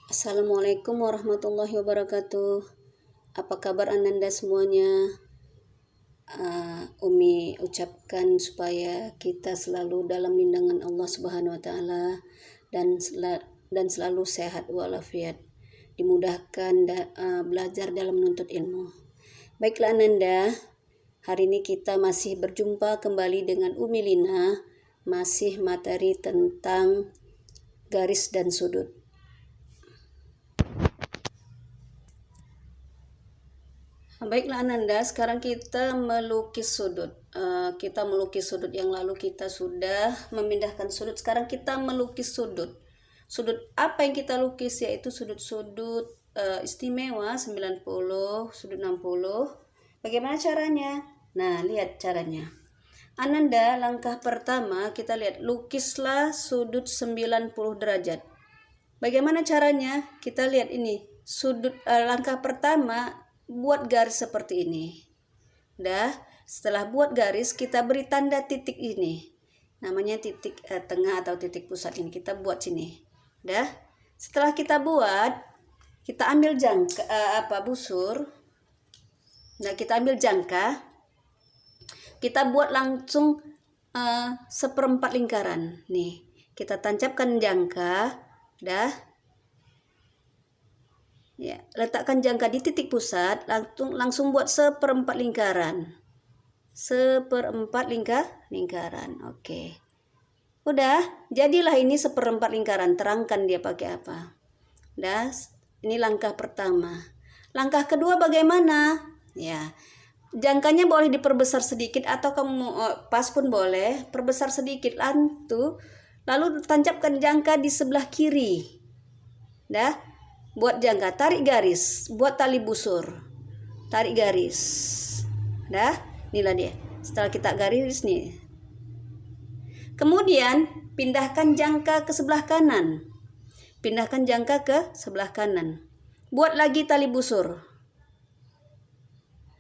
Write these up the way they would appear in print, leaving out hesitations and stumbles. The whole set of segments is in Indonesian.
Assalamualaikum warahmatullahi wabarakatuh. Apa kabar Ananda semuanya? Umi ucapkan supaya kita selalu dalam lindungan Allah Subhanahu wa taala dan selalu sehat walafiat. Dimudahkan belajar dalam menuntut ilmu. Baiklah Ananda, hari ini kita masih berjumpa kembali dengan Umi Lina, masih materi tentang garis dan sudut. Baiklah Ananda, sekarang kita melukis sudut. Kita melukis sudut yang lalu kita sudah memindahkan sudut. Sekarang kita melukis sudut. Sudut apa yang kita lukis yaitu sudut-sudut istimewa 90, sudut 60. Bagaimana caranya? Nah, lihat caranya. Ananda, langkah pertama kita lihat lukislah sudut 90 derajat. Bagaimana caranya? Kita lihat ini. Sudut langkah pertama buat garis seperti ini. Setelah buat garis kita beri tanda titik ini. Namanya titik tengah atau titik pusat ini. Kita buat sini. Setelah kita buat, kita ambil jangka busur. Kita ambil jangka. Kita buat langsung seperempat lingkaran. Nih, kita tancapkan jangka. Ya, letakkan jangka di titik pusat, langsung buat seperempat lingkaran. Seperempat lingkaran. Oke. Udah, jadilah ini seperempat lingkaran. Terangkan dia pakai apa. Ini langkah pertama. Langkah kedua bagaimana? Ya, jangkanya boleh diperbesar sedikit atau kamu pas pun boleh, perbesar sedikit. Lalu tancapkan jangka di sebelah kiri. Buat jangka, tarik garis, buat tali busur, tarik garis. Inilah dia. Setelah kita garis nih, kemudian pindahkan jangka ke sebelah kanan. Pindahkan jangka ke sebelah kanan. Buat lagi tali busur.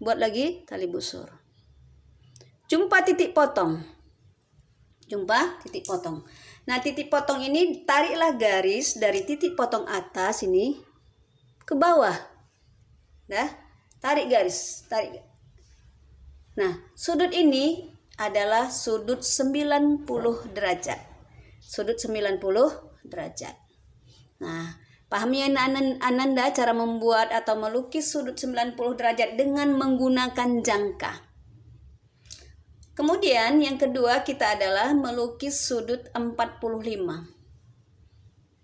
Buat lagi tali busur. Jumpa titik potong. Jumpa titik potong. Nah, titik potong ini tariklah garis dari titik potong atas ini ke bawah. Tarik garis, tarik. Nah, sudut ini adalah sudut 90 derajat. Sudut 90 derajat. Nah, pahami Ananda cara membuat atau melukis sudut 90 derajat dengan menggunakan jangka. Kemudian yang kedua kita adalah melukis sudut 45.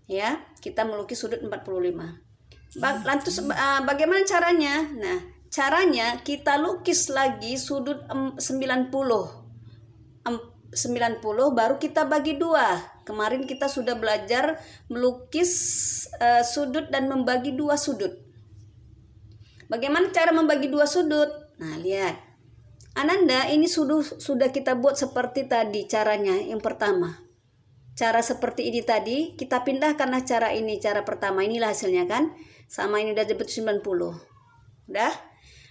Ya, kita melukis sudut 45. Lantas bagaimana caranya? Nah, caranya kita lukis lagi sudut 90. 90 baru kita bagi dua. Kemarin kita sudah belajar melukis sudut dan membagi dua sudut. Bagaimana cara membagi dua sudut? Nah, lihat. Ananda, ini sudah kita buat seperti tadi caranya yang pertama. Cara seperti ini tadi, kita pindahkanlah cara ini, cara pertama. Inilah hasilnya kan. Sama ini udah dapat 90.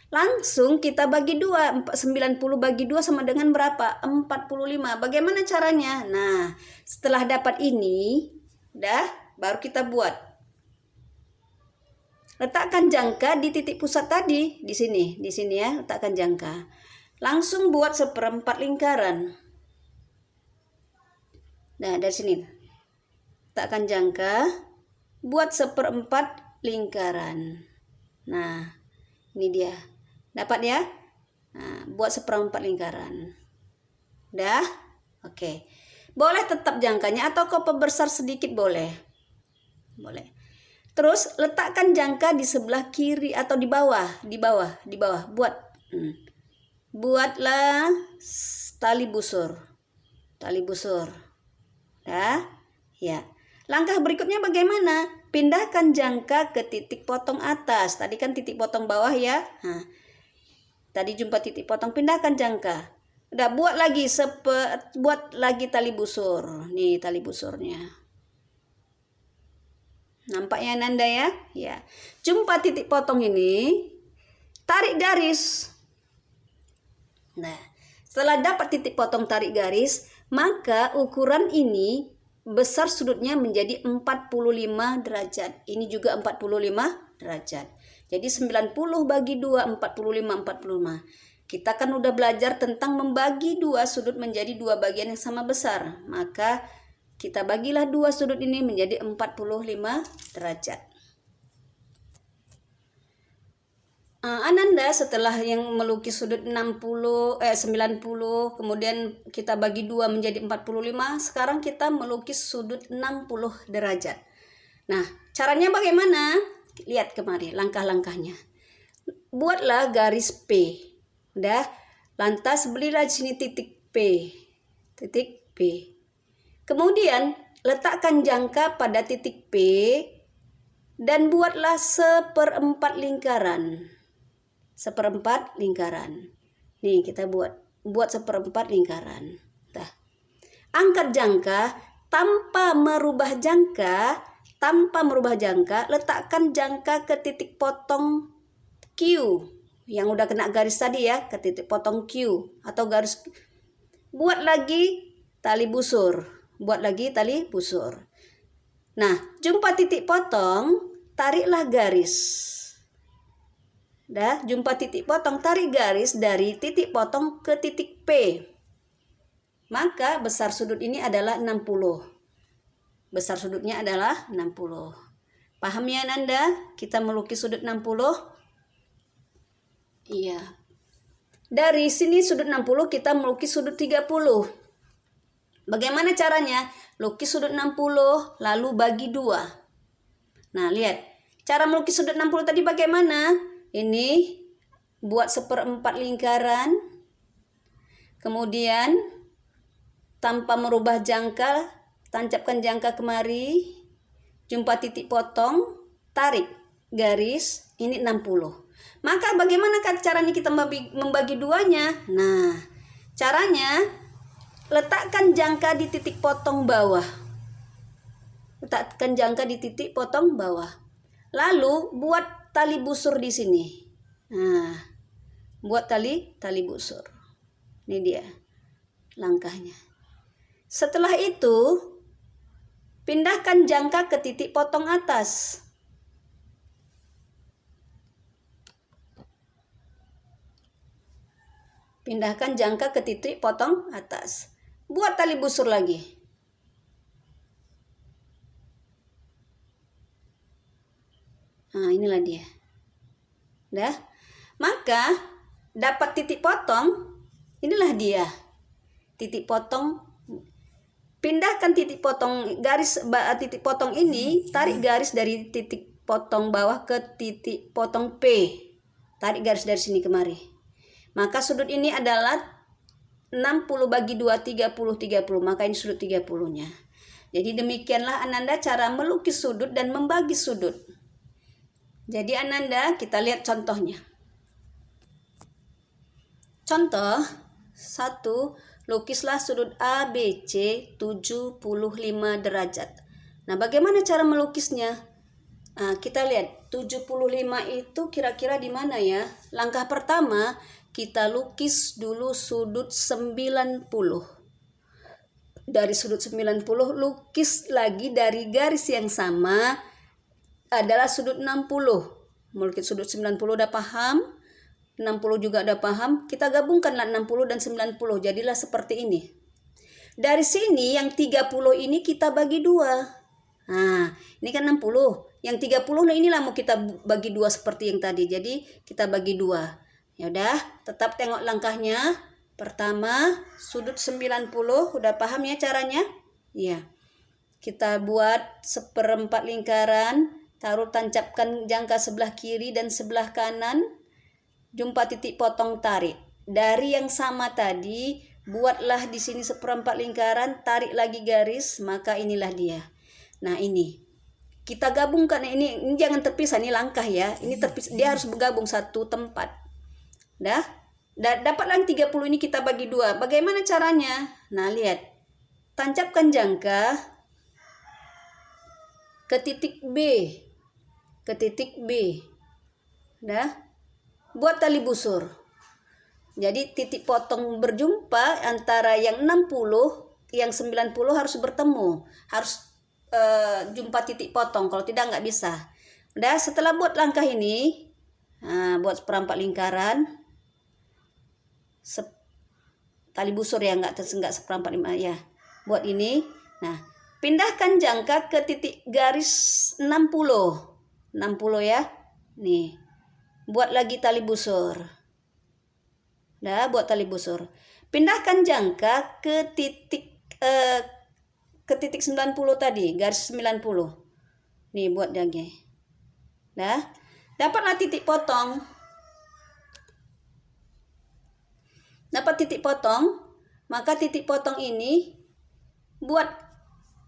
Langsung kita bagi dua. 90 bagi 2 sama dengan berapa? 45. Bagaimana caranya? Nah, setelah dapat ini, baru kita buat. Letakkan jangka di titik pusat tadi. Di sini ya, letakkan jangka. Langsung buat seperempat lingkaran. Nah, dari sini. Letakkan jangka. Buat seperempat lingkaran. Nah, ini dia. Dapat ya? Nah, buat seperempat lingkaran. Oke. Boleh tetap jangkanya atau kau perbesar sedikit boleh. Boleh. Terus letakkan jangka di sebelah kiri atau di bawah. Buat. Buatlah tali busur. Ya. Langkah berikutnya bagaimana? Pindahkan jangka ke titik potong atas. Tadi kan titik potong bawah ya. Nah, tadi jumpa titik potong, pindahkan jangka. Buat lagi tali busur. Nih tali busurnya. Nampaknya Nanda ya? Ya. Jumpa titik potong ini, tarik garis. Nah, setelah dapat titik potong tarik garis, maka ukuran ini besar sudutnya menjadi 45 derajat. Ini juga 45 derajat. Jadi 90 bagi 2, 45, 45. Kita kan udah belajar tentang membagi dua sudut menjadi dua bagian yang sama besar. Maka kita bagilah dua sudut ini menjadi 45 derajat. Ananda setelah yang melukis sudut 90, 90, kemudian kita bagi dua menjadi 45, sekarang kita melukis sudut 60 derajat. Nah, caranya bagaimana? Lihat kemari langkah-langkahnya. Buatlah garis P. Udah, lantas berilah di sini titik P. Titik P. Kemudian letakkan jangka pada titik P dan buatlah seperempat lingkaran. Seperempat lingkaran. Nih kita buat seperempat lingkaran. Nah, angkat jangka tanpa merubah jangka, letakkan jangka ke titik potong Q yang udah kena garis tadi ya, ke titik potong Q atau garis. Buat lagi tali busur. Nah, jumpa titik potong, tariklah garis. Jumpa titik potong, tarik garis dari titik potong ke titik P. Maka besar sudut ini adalah 60. Besar sudutnya adalah 60. Paham ya Nanda? Kita melukis sudut 60. Iya. Dari sini sudut 60 kita melukis sudut 30. Bagaimana caranya? Lukis sudut 60 lalu bagi 2. Nah, lihat. Cara melukis sudut 60 tadi bagaimana? Ini buat seperempat lingkaran, kemudian tanpa merubah jangka, tancapkan jangka kemari, jumpa titik potong, tarik garis, ini 60. Maka bagaimana caranya kita membagi duanya? Nah, caranya letakkan jangka di titik potong bawah. Lalu buat tali busur di sini. Nah, buat tali busur. Ini dia langkahnya. Setelah itu, pindahkan jangka ke titik potong atas. Pindahkan jangka ke titik potong atas. Buat tali busur lagi. Nah, inilah dia. Dah. Maka dapat titik potong, inilah dia. Titik potong. Pindahkan titik potong titik potong ini, tarik garis dari titik potong bawah ke titik potong P. Tarik garis dari sini kemari. Maka sudut ini adalah 60 bagi 2, 30, 30. Maka ini sudut 30-nya. Jadi demikianlah Ananda cara melukis sudut dan membagi sudut. Jadi Ananda, kita lihat contohnya. Contoh 1, lukislah sudut ABC 75 derajat. Nah, bagaimana cara melukisnya? Nah, kita lihat 75 itu kira-kira di mana ya? Langkah pertama, kita lukis dulu sudut 90. Dari sudut 90 lukis lagi dari garis yang sama adalah sudut 60. Melukis sudut 90 udah paham, 60 juga udah paham. Kita gabungkanlah 60 dan 90, jadilah seperti ini. Dari sini yang 30 ini kita bagi 2. Nah, ini kan 60. Yang 30 nah inilah mau kita bagi 2 seperti yang tadi. Jadi kita bagi 2. Ya udah, tetap tengok langkahnya. Pertama, sudut 90, udah paham ya caranya? Iya. Kita buat seperempat lingkaran. Tancapkan jangka sebelah kiri dan sebelah kanan. Jumpa titik potong, tarik. Dari yang sama tadi, buatlah di sini seperempat lingkaran, tarik lagi garis, maka inilah dia. Nah, ini. Kita gabungkan ini jangan terpisah, ini langkah ya. Ini terpisah, dia harus bergabung satu tempat. Dah? Dapatlah 30 ini kita bagi 2. Bagaimana caranya? Nah, lihat. Tancapkan jangka ke titik B. Dah? Buat tali busur. Jadi titik potong berjumpa antara yang 60 yang 90 harus bertemu, harus jumpa titik potong, kalau tidak nggak bisa. Udah, setelah buat langkah ini, buat seperempat lingkaran, tali busur ya, nggak seperempat lima ya. Buat ini, nah pindahkan jangka ke titik garis 60 ya. Nih, buat lagi tali busur. Dah, buat tali busur. Pindahkan jangka ke titik 90 tadi, garis 90. Nih, buat lagi. Dah, dapatlah titik potong. Dapat titik potong, maka titik potong ini buat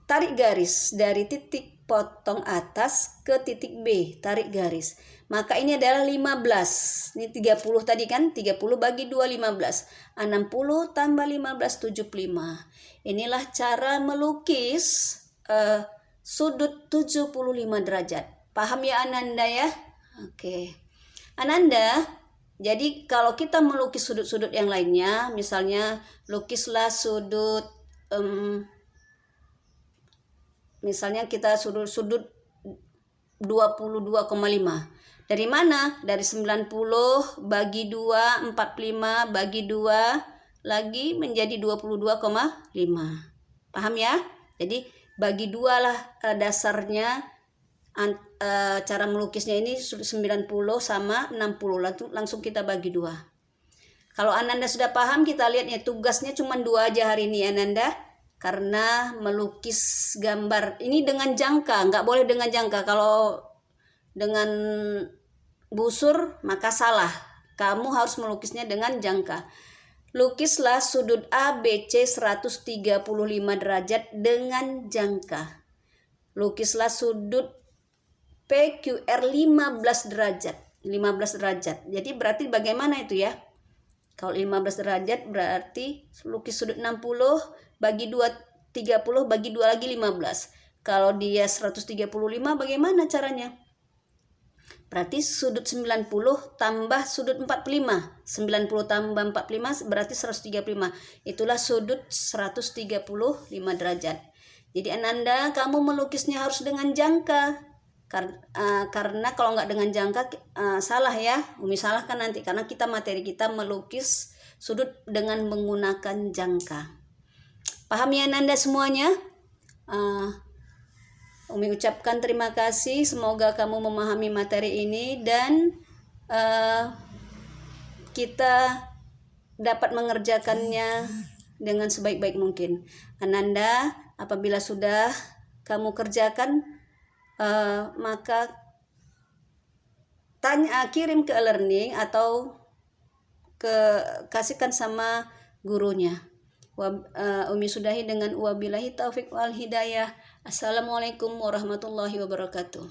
tarik garis dari titik potong atas ke titik B, tarik garis. Maka ini adalah 15. Ini 30 tadi kan, 30 bagi 2 15. 60 tambah 15 75. Inilah cara melukis sudut 75 derajat. Paham ya Ananda ya? Oke. Ananda, jadi kalau kita melukis sudut-sudut yang lainnya, misalnya lukislah sudut misalnya kita sudut 22,5. Dari mana? Dari 90 bagi 2, 45 bagi 2 lagi menjadi 22,5. Paham ya? Jadi bagi 2 lah dasarnya. Cara melukisnya ini 90 sama 60, langsung kita bagi 2. Kalau Ananda sudah paham, kita lihat ya, tugasnya cuma 2 aja hari ini Ananda, karena melukis gambar ini dengan jangka, nggak boleh dengan jangka. Kalau dengan busur maka salah, kamu harus melukisnya dengan jangka. Lukislah sudut ABC 135 derajat dengan jangka. Lukislah sudut PQR 15 derajat. 15 derajat. Jadi berarti bagaimana itu ya? Kalau 15 derajat berarti lukis sudut 60 bagi 2 30 bagi 2 lagi 15. Kalau dia 135 bagaimana caranya? Berarti sudut 90 tambah sudut 45. 90 tambah 45 berarti 135. Itulah sudut 135 derajat. Jadi Ananda, kamu melukisnya harus dengan jangka. Karena kalau nggak dengan jangka salah ya. Umi salah kan nanti, karena materi kita melukis sudut dengan menggunakan jangka. Paham ya Ananda semuanya? Umi ucapkan terima kasih, semoga kamu memahami materi ini dan kita dapat mengerjakannya dengan sebaik-baik mungkin. Ananda, apabila sudah kamu kerjakan, maka kirim ke e-learning atau kasihkan sama gurunya. Umi sudahi dengan wabillahi taufik wal hidayah. Assalamualaikum warahmatullahi wabarakatuh.